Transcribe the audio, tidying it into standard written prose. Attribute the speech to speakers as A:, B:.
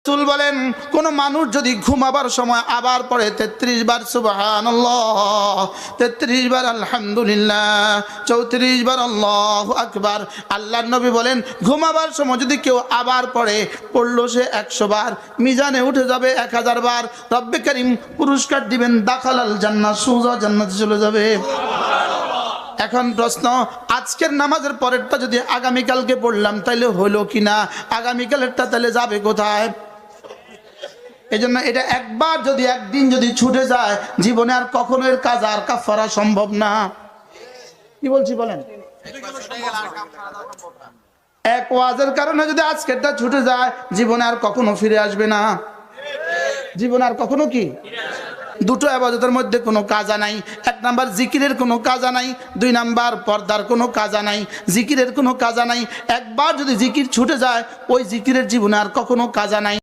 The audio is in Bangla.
A: রাসূল বলেন কোন মানুষ যদি ঘুমাবার সময় আবার পড়ে 33 বার সুবহানাল্লাহ, 33 বার আলহামদুলিল্লাহ, 34 বার আল্লাহু আকবার, আল্লাহর নবী বলেন ঘুমাবার সময় যদি কেউ আবার পড়লো সে 100 বার, মিজানে উঠে যাবে 1000 বার, রব্বে কারীম পুরস্কার দিবেন, দাখালাল জান্নাত, সোজা জান্নাতে চলে যাবে। এখন প্রশ্ন, আজকের নামাজের পরেরটা যদি আগামীকালকে পড়লাম তাহলে হলো কিনা? আগামীকালেরটা তাহলে যাবে কোথায়? এজন্য এটা একবার যদি একদিন যদি ছুটে যায় জীবনে আর কখনো এর কাজা আর কাফারা সম্ভব না। কি বলছি বলেন? এক ওয়াজের কারণে যদি আজকেরটা ছুটে যায় জীবনে আর কখনো ফিরে আসবে না। জীবনে আর কখনো কি? দুটো ইবাদতের মধ্যে কোনো কাজা নাই। এক নাম্বার জিকিরের কোনো কাজা নাই, 2 নাম্বার পর্দার কোনো কাজা নাই, জিকিরের কোনো কাজা নাই। একবার যদি জিকির ছুটে যায় ওই জিকিরের জীবনে আর কখনো কাজা নাই।